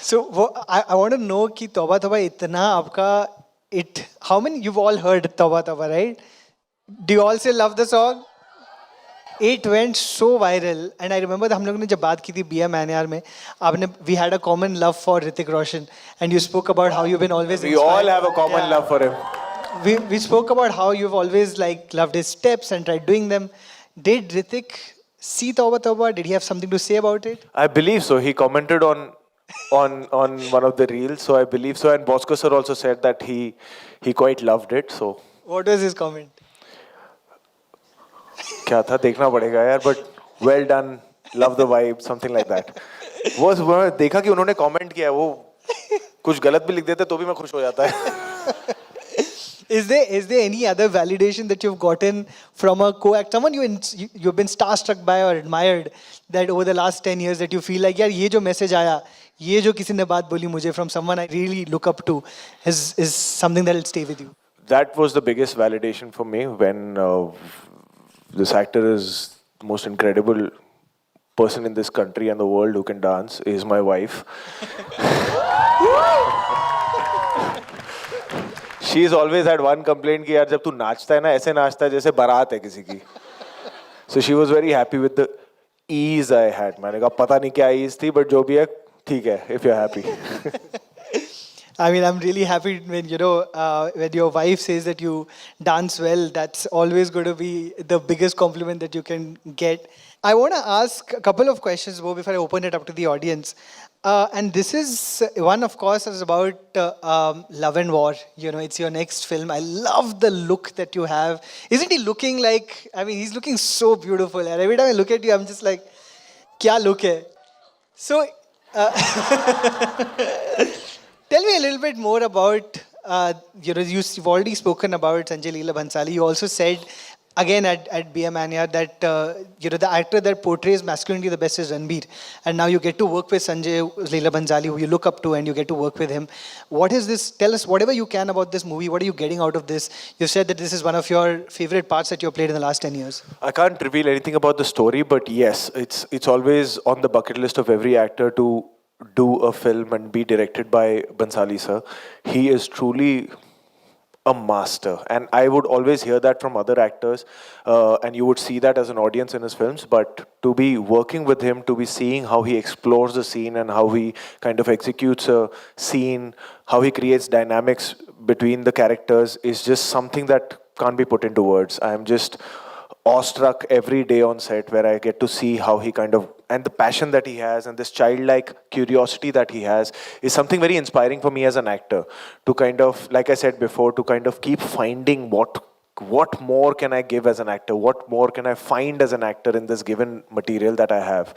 So I want to know कि तौबा तौबा इतना आपका it how many you've all heard तौबा तौबा, right? Do you all still love the song? It went so viral and I remember हम लोग ने जब बात की थी BM NR में आपने we had a common love for Hrithik Roshan and you spoke about how you've been always We inspired. all have a common Yeah. love for him. We spoke about how you've always like loved his steps and tried doing them. Did Hrithik see Tauba Tauba? Did he have something to say about it? I believe so. He commented on one of the reels, so I believe so. And Bosco sir also said that he quite loved it. So What was his comment? क्या था देखना पड़ेगा यार, but well done, love the vibe, something like that. वो देखा कि उन्होंने comment किया है, वो कुछ गलत भी लिख देते तो भी मैं खुश हो जाता है. Is there any other validation that you've gotten from a co-act, someone you've been starstruck by or admired that over the last 10 years that you feel like यार ये जो message आया, ये जो किसी ने बात बोली मुझे from someone I really look up to is something that will stay with you? That was the biggest validation for me when this actor is the most incredible person in this country and the world who can dance is my wife. She's always had one complaint कि यार जब तू नाचता है ना ऐसे नाचता है जैसे बारात है किसी की. So she was very happy with the ease I had. मैंने कहा पता नहीं क्या ease थी but जो भी है ठीक है if you're happy. I mean, I'm really happy when when your wife says that you dance well. That's always going to be the biggest compliment that you can get. I want to ask a couple of questions before I open it up to the audience. And this is one, of course, is about Love and War. It's your next film. I love the look that you have. Isn't he looking like? I mean, he's looking so beautiful. And every time I look at you, I'm just like, "Kya look hai?" So. Tell me a little bit more about, you've already spoken about Sanjay Leela Bhansali. You also said, again at BM Anya, that, the actor that portrays masculinity the best is Ranbir. And now you get to work with Sanjay Leela Bhansali, who you look up to, and you get to work with him. What is this? Tell us whatever you can about this movie. What are you getting out of this? You said that this is one of your favorite parts that you've played in the last 10 years. I can't reveal anything about the story, but yes, it's always on the bucket list of every actor to do a film and be directed by Bhansali sir. He is truly a master, and I would always hear that from other actors, and you would see that as an audience in his films. But to be working with him, to be seeing how he explores the scene and how he kind of executes a scene, how he creates dynamics between the characters is just something that can't be put into words. I am just awestruck every day on set where I get to see how he kind of, and the passion that he has and this childlike curiosity that he has is something very inspiring for me as an actor to kind of, like I said before, to kind of keep finding what more can I give as an actor, what more can I find as an actor in this given material that I have.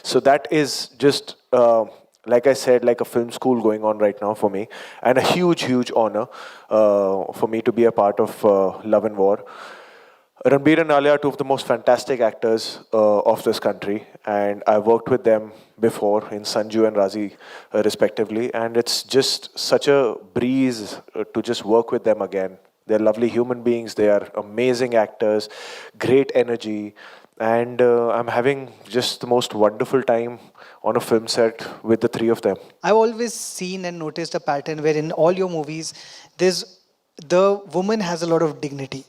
So that is just like I said, like a film school going on right now for me, and a huge honor for me to be a part of Love and War. Ranbir and Alia are two of the most fantastic actors of this country, and I worked with them before in Sanju and Razi, respectively, and it's just such a breeze to just work with them again. They're lovely human beings, they are amazing actors, great energy, and I'm having just the most wonderful time on a film set with the three of them. I've always seen and noticed a pattern where in all your movies, the woman has a lot of dignity.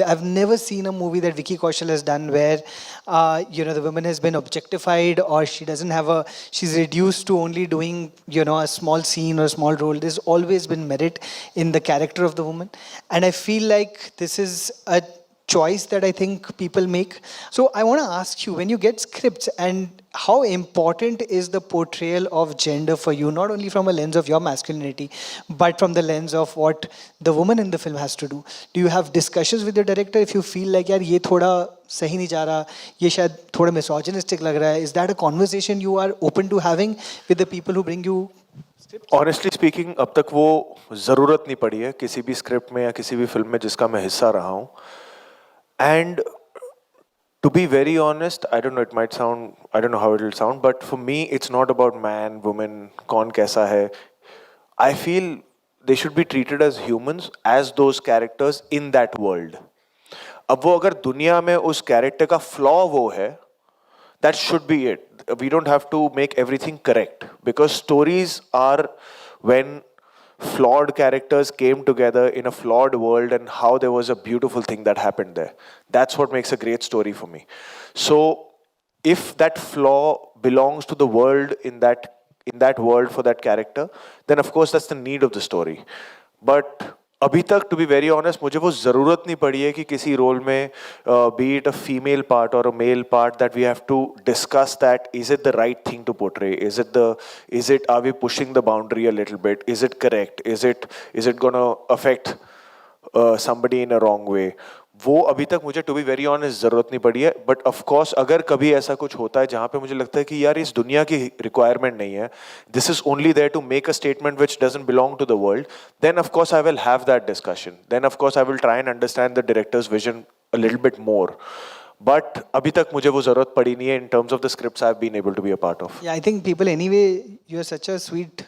I've never seen a movie that Vicky Kaushal has done where, the woman has been objectified or she's reduced to only doing, a small scene or a small role. There's always been merit in the character of the woman. And I feel like this is a choice that I think people make. So I want to ask you, when you get scripts, and how important is the portrayal of gender for you, not only from a lens of your masculinity, but from the lens of what the woman in the film has to do? Do you have discussions with the director if you feel like, yaar, ye thoda sahi nahi ja raha, ye shayad thoda misogynistic lag raha hai? Is that a conversation you are open to having with the people who bring you? Honestly speaking, अब तक वो ज़रूरत नहीं पड़ी है किसी भी script में या किसी भी फिल्म में जिसका मैं हिस्सा रहा हूँ. And to be very honest, I don't know how it will sound, but for me, it's not about man, woman, kaun kaisa hai. I feel they should be treated as humans, as those characters in that world. अब वो अगर दुनिया में उस character का flaw वो है, that should be it. we don't have to make everything correct, because stories are when flawed characters came together in a flawed world and how there was a beautiful thing that happened there. That's what makes a great story for me. So if that flaw belongs to the world, in that world for that character, then of course that's the need of the story. But अभी तक, to be very honest, मुझे वो ज़रूरत नहीं पड़ी है कि किसी रोल में be it a female part और a male part, that we have to discuss that is it the right thing to portray, is it are we pushing the boundary a little bit, is it correct, is it gonna affect somebody in a wrong way. वो अभी तक मुझे to be very honest ज़रूरत नहीं पड़ी है. But of course अगर कभी ऐसा कुछ होता है जहाँ पे मुझे लगता है कि यार इस दुनिया की रिक्वायरमेंट नहीं है, this is only there to make a statement which doesn't belong to the world, then of course I will have that discussion. Then of course I will try and understand the director's vision a little bit more. But अभी तक मुझे वो ज़रूरत पड़ी नहीं है in terms of the scripts I've been able to be a part of. Yeah, I think people anyway, you're such a sweet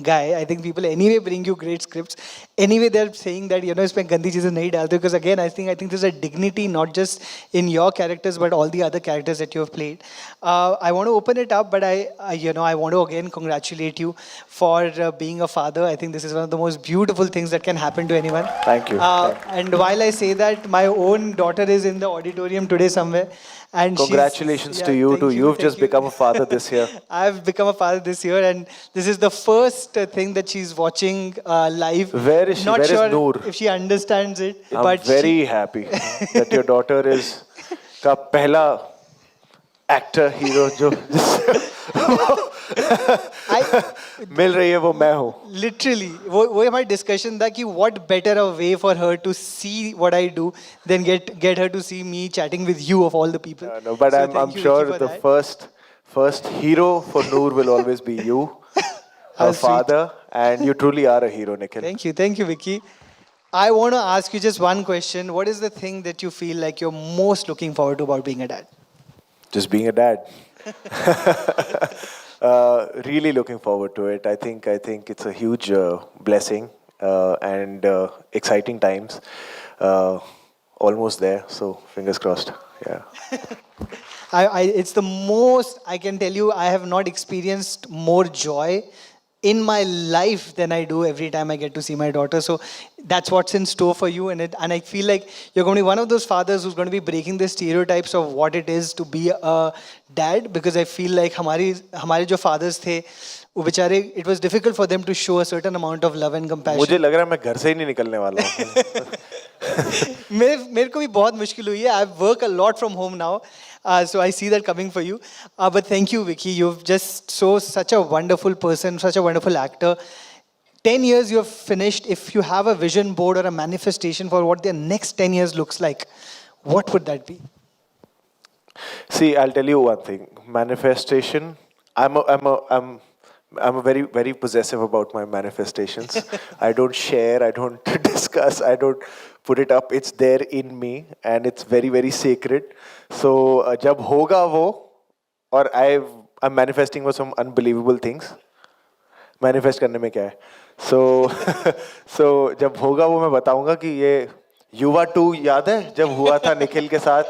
guy. I think people anyway bring you great scripts. Anyway, they're saying that, you know, इसमें गंदी चीजें नहीं डालते, because again, I think there's a dignity not just in your characters but all the other characters that you have played. I want to open it up, but I want to again congratulate you for being a father. I think this is one of the most beautiful things that can happen to anyone. Thank you. And while I say that, my own daughter is in the auditorium today somewhere. And Congratulations to you too. You've just become a father this year. I've become a father this year, and this is the first thing that she's watching live. Where is she? Not Where is sure Noor? if she understands it, I'm but very happy that your daughter is का पहला actor hero जो मिल रही है वो मैं हूँ. literally, वो हमारी discussion था कि what better a way for her to see what I do than get her to see me chatting with you of all the people. No, but So I'm thank you, sure Vicky, for the that. first hero for Noor will always be you, How her sweet. father, and you truly are a hero, Nikhil. Thank you, Vicky. I want to ask you just one question. What is the thing that you feel like you're most looking forward to about being a dad? Just being a dad. Really looking forward to it. I think it's a huge blessing and exciting times. Almost there, so fingers crossed. Yeah. It's the most, I can tell you, I have not experienced more joy in my life than I do every time I get to see my daughter. So that's what's in store for you. And I feel like you're going to be one of those fathers who's going to be breaking the stereotypes of what it is to be a dad, because I feel like हमारे जो fathers थे, वो बेचारे, it was difficult for them to show a certain amount of love and compassion. मुझे लग रहा है मैं घर से ही नहीं निकलने वाला हूँ. मेरे को भी बहुत मुश्किल हुई है. I work a lot from home now, so I see that coming for you. But thank you, Vicky. You've just such a wonderful person, such a wonderful actor. 10 years you have finished. If you have a vision board or a manifestation for what the next 10 years looks like, what would that be? See, I'll tell you one thing. Manifestation. I'm a very, very possessive about my manifestations. I don't share, I don't discuss, I don't put it up. It's there in me and it's very, very sacred. So, जब होगा वो, और I'm manifesting for some unbelievable things. Manifest करने में क्या है? So जब होगा वो मैं बताऊंगा कि ये युवा 2 याद है जब हुआ था निखिल के साथ,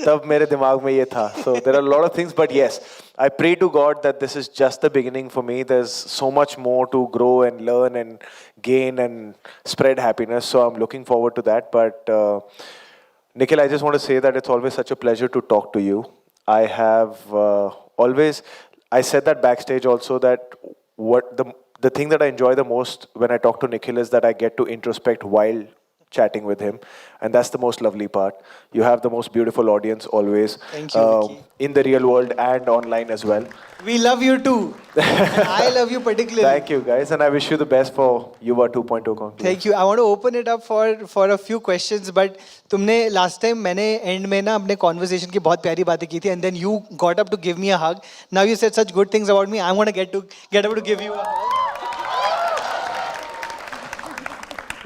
तब मेरे दिमाग में ये था. So there are a lot of things, but yes, I pray to God that this is just the beginning for me. There's so much more to grow and learn and gain and spread happiness. So I'm looking forward to that. But Nikhil, I just want to say that it's always such a pleasure to talk to you. I have I said that backstage also, that what the thing that I enjoy the most when I talk to Nikhil is that I get to introspect while chatting with him, and that's the most lovely part. You have the most beautiful audience always. Thank you, Vicky. In the real world and online as well. We love you too. And I love you particularly. Thank you guys, and I wish you the best for Yuva 2.0 conclave. Thank you. I want to open it up for a few questions, but तुमने last time मैंने end में ना अपने conversation की बहुत प्यारी बातें की थी, and then you got up to give me a hug. Now you said such good things about me. I'm going to get up to give you a hug.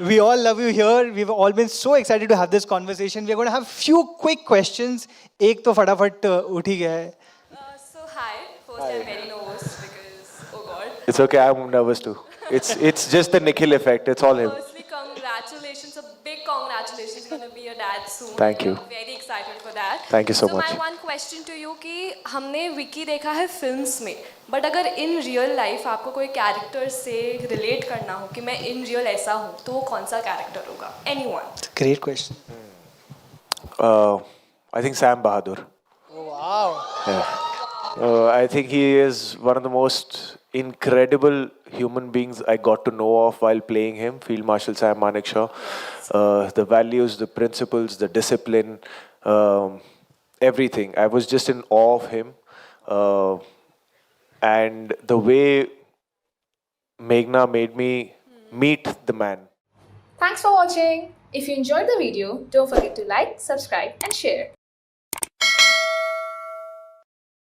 We all love you here. We've all been so excited to have this conversation. We're going to have few quick questions. एक तो फटाफट उठ ही गया है. So hi. First, I'm very nervous because, oh God. It's okay, I'm nervous too. It's just the Nikhil effect. It's all him. Firstly, congratulations, a big congratulations. You're going to be a dad soon. Thank you. I'm very excited. excited for that. Thank you so So much. my one question to you कि हमने विकी देखा है films में, but अगर in real life आपको कोई character से relate करना हो कि मैं इन रियल ऐसा हूँ, तो वो कौन सा कैरेक्टर होगा? Anyone? Great question. I think Sam Bahadur. Oh, wow. Yeah. I think he is one of the most incredible human beings I got to know of while playing him, Field Marshal Sam Manekshaw. The values, the principles, the discipline, everything. I was just in awe of him. And the way Meghna made me meet the man. Thanks for watching. If you enjoyed the video, don't forget to like, subscribe and share.